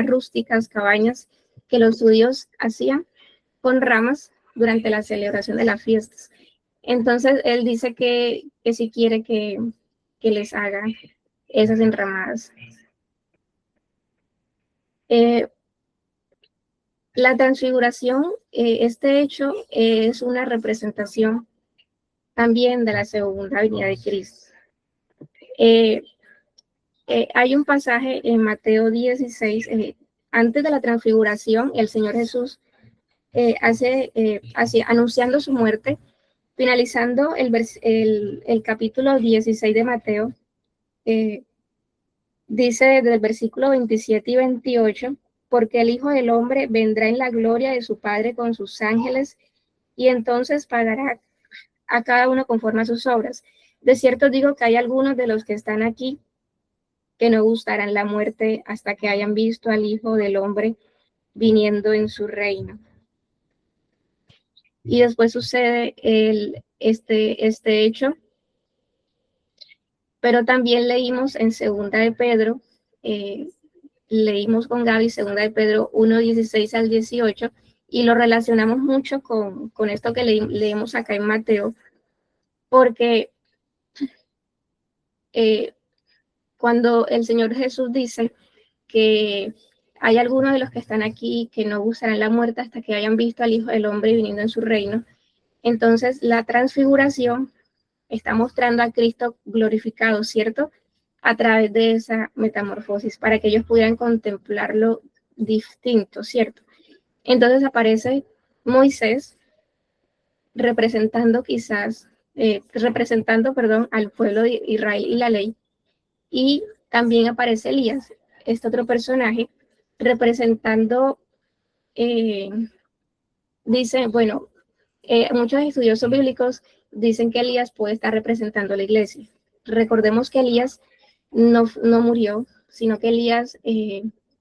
rústicas cabañas que los judíos hacían con ramas durante la celebración de las fiestas. Entonces, él dice que si quiere que les haga esas enramadas. La transfiguración, este hecho es una representación también de la segunda venida de Cristo. Hay un pasaje en Mateo 16, antes de la transfiguración, el Señor Jesús anunciando su muerte, finalizando el capítulo 16 de Mateo, Dice desde el versículo 27 y 28, porque el Hijo del Hombre vendrá en la gloria de su Padre con sus ángeles, y entonces pagará a cada uno conforme a sus obras. De cierto digo que hay algunos de los que están aquí que no gustarán la muerte hasta que hayan visto al Hijo del Hombre viniendo en su reino. Y después sucede este hecho, pero también leímos en Segunda de Pedro, leímos con Gaby Segunda de Pedro 1:16 al 18, y lo relacionamos mucho con esto que leemos acá en Mateo, porque cuando el Señor Jesús dice que hay algunos de los que están aquí que no gustarán la muerte hasta que hayan visto al Hijo del Hombre viniendo en su reino, entonces la transfiguración está mostrando a Cristo glorificado, ¿cierto? A través de esa metamorfosis, para que ellos pudieran contemplarlo distinto, ¿cierto? Entonces aparece Moisés representando al pueblo de Israel y la ley, y también aparece Elías, este otro personaje, representando, dice, bueno, muchos estudiosos bíblicos dicen que Elías puede estar representando a la iglesia. Recordemos que Elías no murió, sino que Elías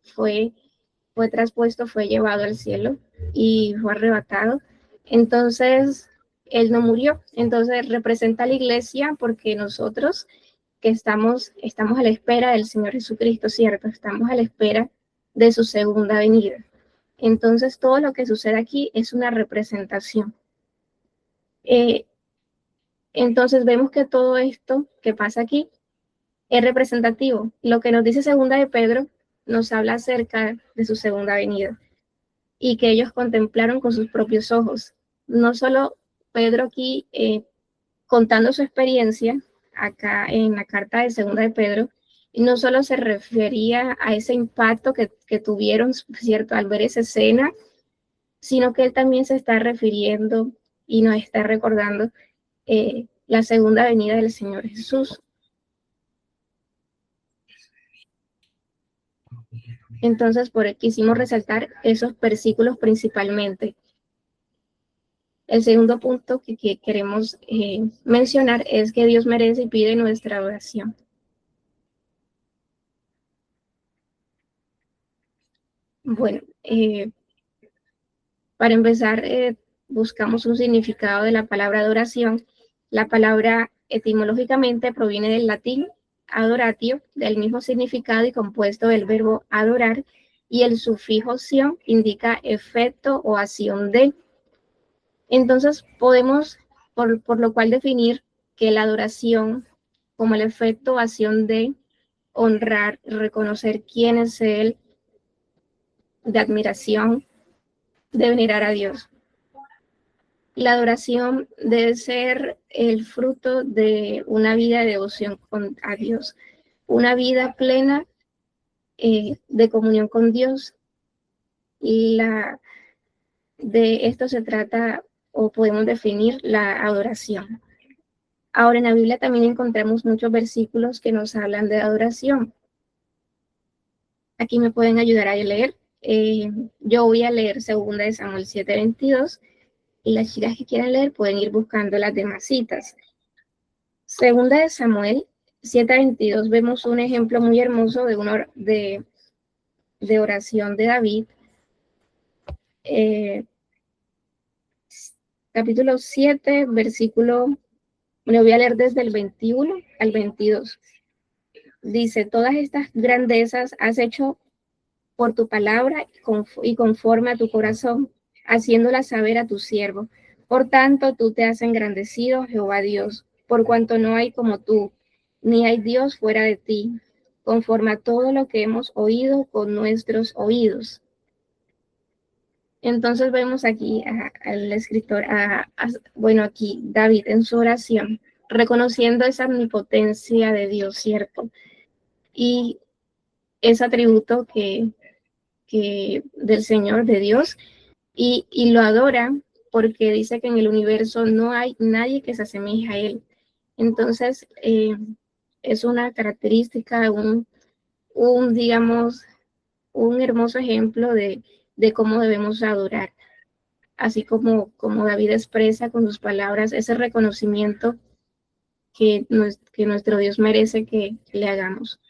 fue traspuesto, fue llevado al cielo y fue arrebatado. Entonces, él no murió. Entonces, representa a la iglesia porque nosotros que estamos a la espera del Señor Jesucristo, ¿cierto? Estamos a la espera de su segunda venida. Entonces, todo lo que sucede aquí es una representación. Entonces, vemos que todo esto que pasa aquí es representativo. Lo que nos dice Segunda de Pedro nos habla acerca de su segunda venida y que ellos contemplaron con sus propios ojos. No solo Pedro aquí contando su experiencia acá en la carta de Segunda de Pedro, y no solo se refería a ese impacto que tuvieron, ¿cierto?, al ver esa escena, sino que él también se está refiriendo y nos está recordando la segunda venida del Señor Jesús. Entonces, por eso quisimos resaltar esos versículos principalmente. El segundo punto que queremos mencionar es que Dios merece y pide nuestra oración. Bueno, para empezar, buscamos un significado de la palabra adoración. La palabra etimológicamente proviene del latín adoratio, del mismo significado y compuesto del verbo adorar, y el sufijo ción indica efecto o acción de. Entonces podemos, por lo cual, definir que la adoración como el efecto o acción de honrar, reconocer quién es Él, de admiración, de venerar a Dios. La adoración debe ser el fruto de una vida de devoción a Dios, una vida plena de comunión con Dios. Y de esto se trata, o podemos definir la adoración. Ahora, en la Biblia también encontramos muchos versículos que nos hablan de adoración. Aquí me pueden ayudar a leer. Yo voy a leer 2 de Samuel 7:22, y las chicas que quieran leer pueden ir buscando las demás citas. 2 de Samuel 7:22 vemos un ejemplo muy hermoso de oración de David. Capítulo 7, versículo, me voy a leer desde el 21 al 22. Dice, todas estas grandezas has hecho por tu palabra y conforme a tu corazón, haciéndolas saber a tu siervo. Por tanto, tú te has engrandecido, Jehová Dios, por cuanto no hay como tú, ni hay Dios fuera de ti, conforme a todo lo que hemos oído con nuestros oídos. Entonces vemos aquí al escritor, bueno, aquí David en su oración, reconociendo esa omnipotencia de Dios, ¿cierto? Y ese atributo que del Señor, de Dios, y lo adora porque dice que en el universo no hay nadie que se asemeje a Él. Entonces, es una característica, digamos, un hermoso ejemplo de cómo debemos adorar, así como David expresa con sus palabras ese reconocimiento que nuestro Dios merece que le hagamos.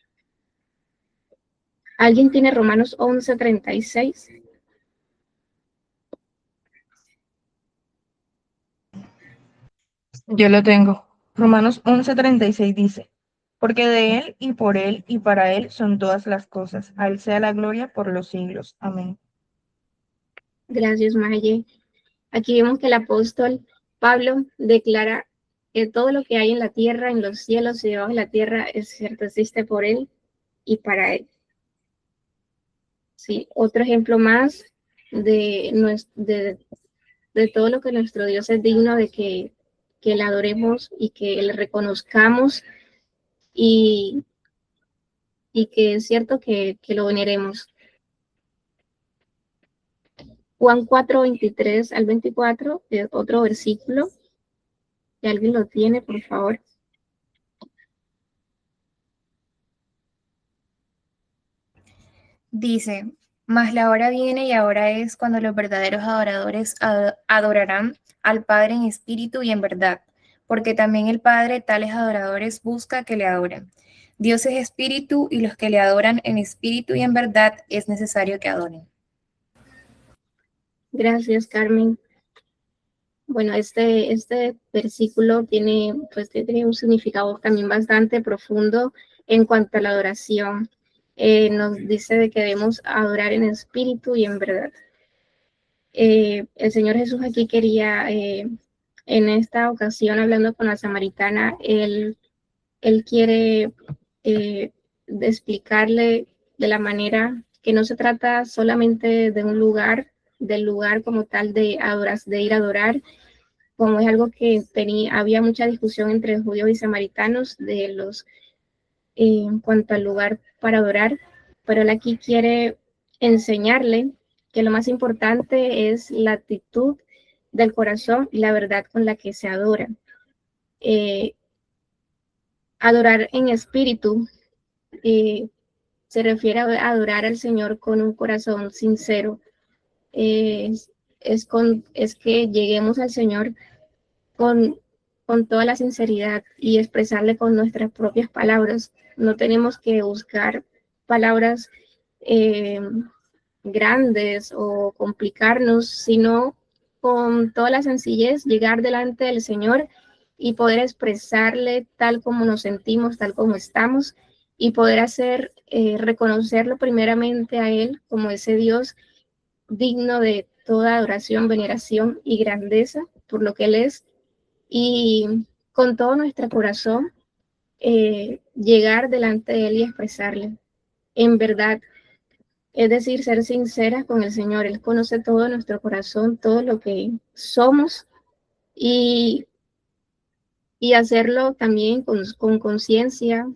¿Alguien tiene Romanos 11:36? Yo lo tengo. Romanos 11:36 dice, porque de Él y por Él y para Él son todas las cosas. A Él sea la gloria por los siglos. Amén. Gracias, Maye. Aquí vemos que el apóstol Pablo declara que todo lo que hay en la tierra, en los cielos y debajo de la tierra, es cierto, existe por Él y para Él. Sí, otro ejemplo más de todo lo que nuestro Dios es digno de que le adoremos y que le reconozcamos y que es cierto que lo veneremos. Juan 4:23 al 24, otro versículo. Si alguien lo tiene, por favor. Dice, mas la hora viene y ahora es cuando los verdaderos adoradores adorarán al Padre en espíritu y en verdad, porque también el Padre tales adoradores busca que le adoren. Dios es espíritu y los que le adoran en espíritu y en verdad es necesario que adoren. Gracias, Carmen. Bueno, este versículo tiene un significado también bastante profundo en cuanto a la adoración. Nos dice de que debemos adorar en espíritu y en verdad. El Señor Jesús aquí quería, en esta ocasión, hablando con la samaritana, Él quiere de explicarle de la manera que no se trata solamente de un lugar, del lugar como tal de ir a adorar, como es algo que había mucha discusión entre judíos y samaritanos en cuanto al lugar para adorar, pero él aquí quiere enseñarle que lo más importante es la actitud del corazón y la verdad con la que se adora. Adorar en espíritu se refiere a adorar al Señor con un corazón sincero. Es que lleguemos al Señor con, con toda la sinceridad y expresarle con nuestras propias palabras. No tenemos que buscar palabras eh, grandes o complicarnos, sino con toda la sencillez llegar delante del Señor y poder expresarle tal como nos sentimos, tal como estamos, y poder reconocerlo primeramente a Él como ese Dios digno de toda adoración, veneración y grandeza por lo que Él es, y con todo nuestro corazón llegar delante de Él y expresarle en verdad. Es decir, ser sinceras con el Señor. Él conoce todo nuestro corazón, todo lo que somos, y, y hacerlo también con conciencia,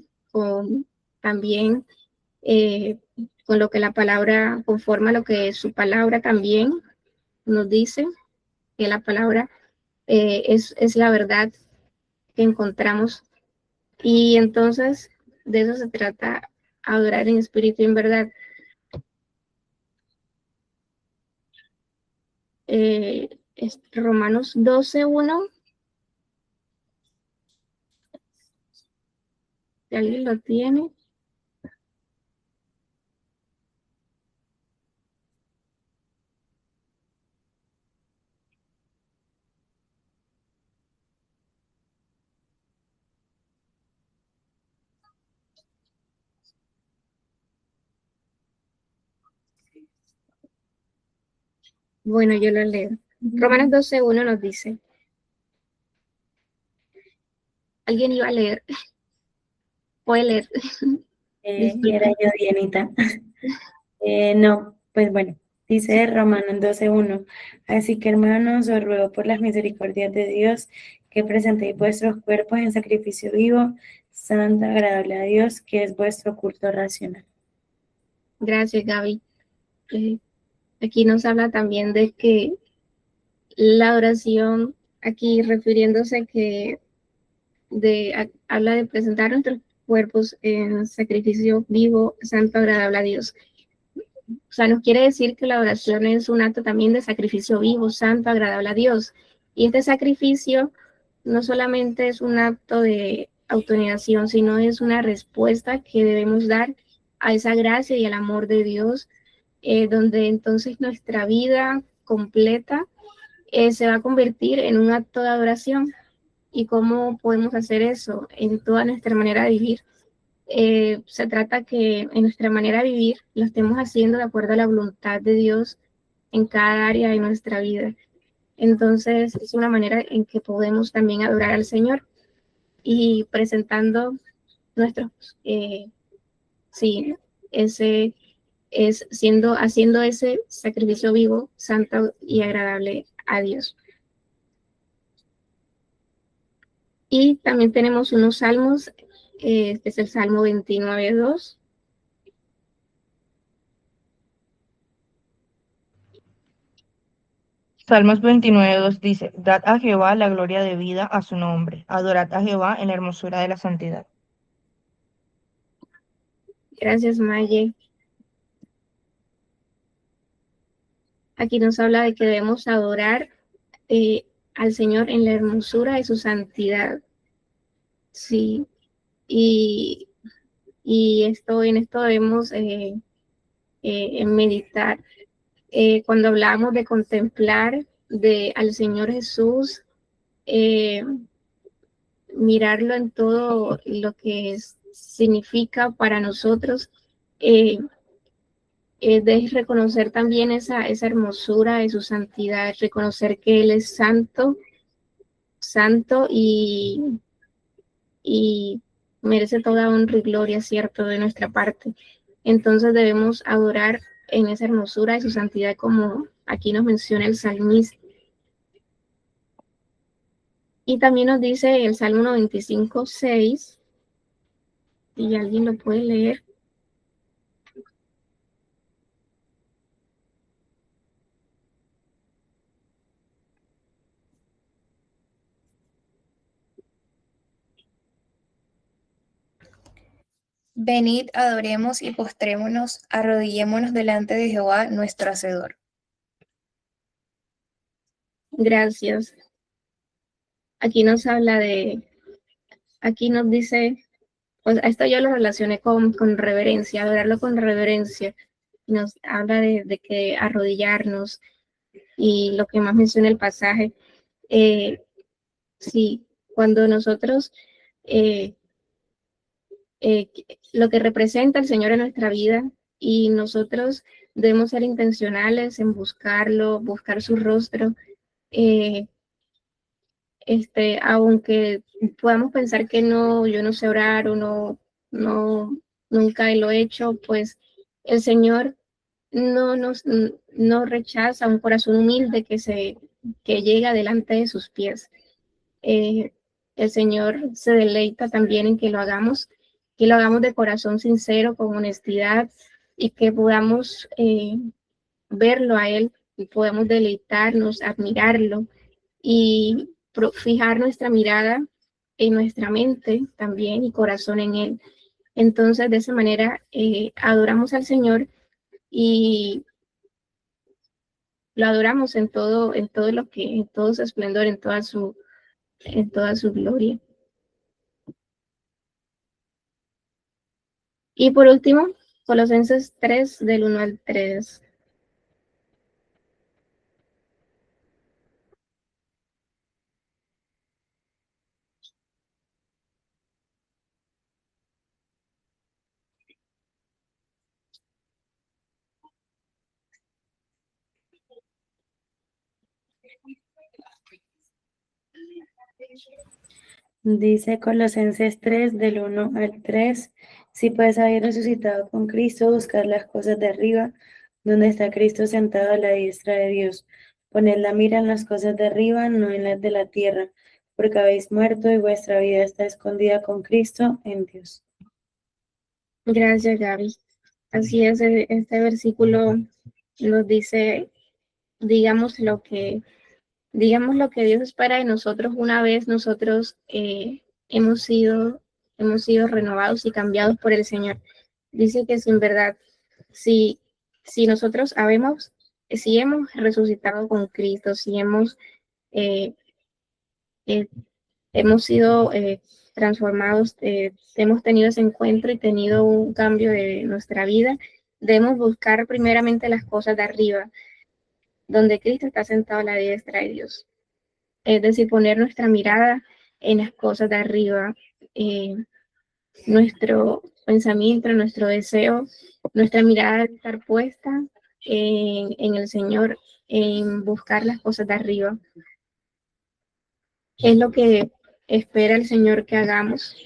también eh, con lo que la palabra, conforma lo que su palabra también nos dice, que la palabra es la verdad que encontramos. Y entonces de eso se trata, adorar en espíritu y en verdad. Romanos 12:1, si alguien lo tiene. Bueno, yo lo leo. Romanos 12:1 nos dice, ¿alguien iba a leer? Puede leer. Era yo, Dianita. No, pues bueno, dice Romanos 12:1. Así que hermanos, os ruego por las misericordias de Dios que presentéis vuestros cuerpos en sacrificio vivo, santo, agradable a Dios, que es vuestro culto racional. Gracias, Gaby. Aquí nos habla también de que la oración, aquí refiriéndose habla de presentar cuerpos en sacrificio vivo, santo, agradable a Dios. O sea, nos quiere decir que la oración es un acto también de sacrificio vivo, santo, agradable a Dios. Y este sacrificio no solamente es un acto de autonegación, sino es una respuesta que debemos dar a esa gracia y al amor de Dios, donde entonces nuestra vida completa se va a convertir en un acto de adoración. ¿Y cómo podemos hacer eso? En toda nuestra manera de vivir. Se trata que en nuestra manera de vivir lo estemos haciendo de acuerdo a la voluntad de Dios en cada área de nuestra vida. Entonces es una manera en que podemos también adorar al Señor y presentando nuestros, sí, ese es haciendo ese sacrificio vivo, santo y agradable a Dios. Y también tenemos unos salmos, este es el Salmo 29:2. Salmos 29:2 dice, Dad a Jehová la gloria de vida a su nombre, adorad a Jehová en la hermosura de la santidad. Gracias, Maye. Aquí nos habla de que debemos adorar al Señor en la hermosura de su santidad. Sí, y en esto debemos meditar. Cuando hablamos de contemplar al Señor Jesús, mirarlo en todo lo que significa para nosotros, de reconocer también esa hermosura de su santidad, reconocer que Él es santo, santo y merece toda honra y gloria, cierto, de nuestra parte. Entonces debemos adorar en esa hermosura de su santidad, como aquí nos menciona el salmista. Y también nos dice el Salmo 95:6, y alguien lo puede leer. Venid, adoremos y postrémonos, arrodillémonos delante de Jehová, nuestro Hacedor. Gracias. Aquí nos dice, pues esto yo lo relacioné con reverencia, adorarlo con reverencia. Nos habla de que arrodillarnos, y lo que más menciona el pasaje, sí, cuando nosotros, lo que representa el Señor en nuestra vida, y nosotros debemos ser intencionales en buscarlo, buscar su rostro, aunque podamos pensar que no, yo no sé orar o nunca lo he hecho, pues el Señor no rechaza un corazón humilde que llega delante de sus pies. El Señor se deleita también en que lo hagamos de corazón sincero, con honestidad, y que podamos verlo a Él, y podamos deleitarnos, admirarlo, y fijar nuestra mirada en nuestra mente también y corazón en Él. Entonces, de esa manera, adoramos al Señor y lo adoramos en todo en todo su esplendor, en toda su gloria. Y por último, Colosenses 3, del 1 al 3. Dice Colosenses 3, del 1 al 3, si pues habéis resucitado con Cristo, buscad las cosas de arriba, donde está Cristo sentado a la diestra de Dios. Poned la mira en las cosas de arriba, no en las de la tierra, porque habéis muerto y vuestra vida está escondida con Cristo en Dios. Gracias, Gaby. Así es, este versículo nos dice, digamos lo que Dios espera de nosotros una vez nosotros hemos sido hemos sido renovados y cambiados por el Señor. Dice que sin verdad, si nosotros si hemos resucitado con Cristo, si eh, eh, hemos sido transformados, hemos tenido ese encuentro y tenido un cambio de nuestra vida, debemos buscar primeramente las cosas de arriba, donde Cristo está sentado a la diestra de Dios. Es decir, poner nuestra mirada en las cosas de arriba, nuestro pensamiento, nuestro deseo, nuestra mirada debe estar puesta en el Señor, en buscar las cosas de arriba. Es lo que espera el Señor que hagamos.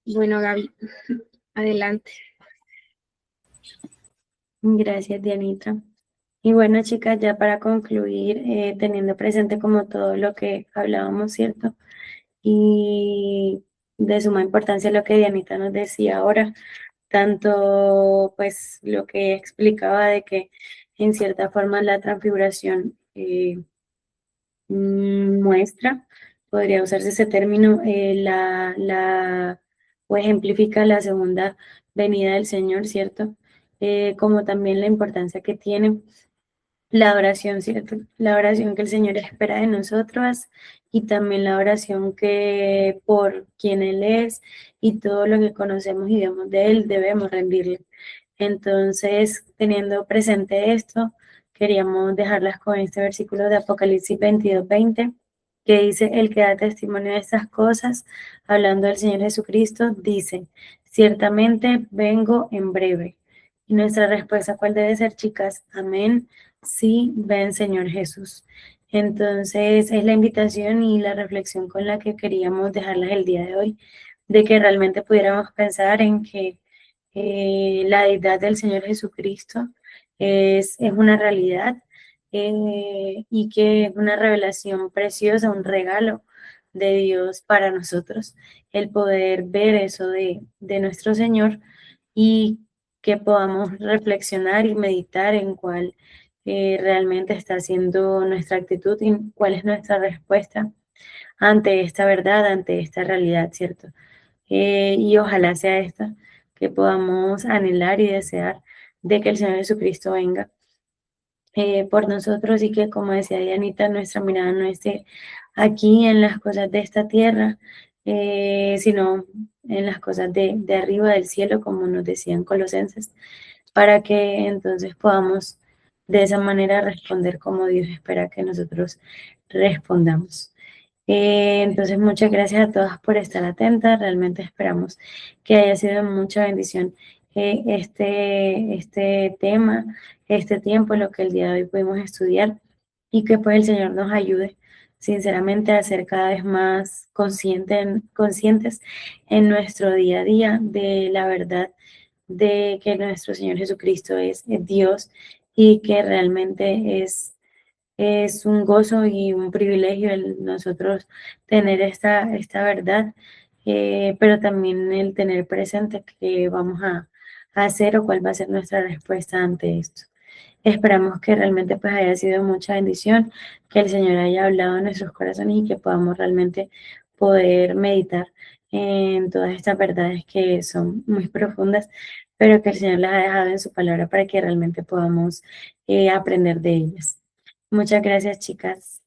Bueno, Gaby, adelante. Gracias, Dianita. Y bueno, chicas, ya para concluir, teniendo presente como todo lo que hablábamos, ¿cierto? Y de suma importancia lo que Dianita nos decía ahora, tanto pues lo que explicaba de que en cierta forma la transfiguración muestra, podría usarse ese término, o ejemplifica la segunda venida del Señor, ¿cierto? Como también la importancia que tiene la oración, ¿cierto? La oración que el Señor espera de nosotros y también la oración que por quien Él es y todo lo que conocemos y vemos de Él debemos rendirle. Entonces, teniendo presente esto, queríamos dejarlas con este versículo de Apocalipsis 22:20, que dice: el que da testimonio de estas cosas, hablando del Señor Jesucristo, dice: ciertamente vengo en breve. Y nuestra respuesta, ¿cuál debe ser, chicas? Amén. Sí, ven, Señor Jesús. Entonces, es la invitación y la reflexión con la que queríamos dejarlas el día de hoy, de que realmente pudiéramos pensar en que la deidad del Señor Jesucristo es una realidad, y que es una revelación preciosa, un regalo de Dios para nosotros, el poder ver eso de nuestro Señor y que podamos reflexionar y meditar en cuál realmente está siendo nuestra actitud y cuál es nuestra respuesta ante esta verdad, ante esta realidad, ¿cierto? Y ojalá sea esta, que podamos anhelar y desear de que el Señor Jesucristo venga por nosotros y que, como decía Dianita, nuestra mirada no esté aquí en las cosas de esta tierra, sino en las cosas de arriba del cielo, como nos decían Colosenses, para que entonces podamos de esa manera responder como Dios espera que nosotros respondamos. Entonces, muchas gracias a todas por estar atentas. Realmente esperamos que haya sido de mucha bendición este tema, este tiempo, lo que el día de hoy pudimos estudiar y que pues el Señor nos ayude sinceramente a ser cada vez más conscientes en nuestro día a día de la verdad de que nuestro Señor Jesucristo es Dios y que realmente es un gozo y un privilegio el nosotros tener esta verdad, pero también el tener presente qué vamos a hacer o cuál va a ser nuestra respuesta ante esto. Esperamos que realmente pues haya sido mucha bendición, que el Señor haya hablado en nuestros corazones y que podamos realmente poder meditar en todas estas verdades que son muy profundas, pero que el Señor las ha dejado en su palabra para que realmente podamos aprender de ellas. Muchas gracias, chicas.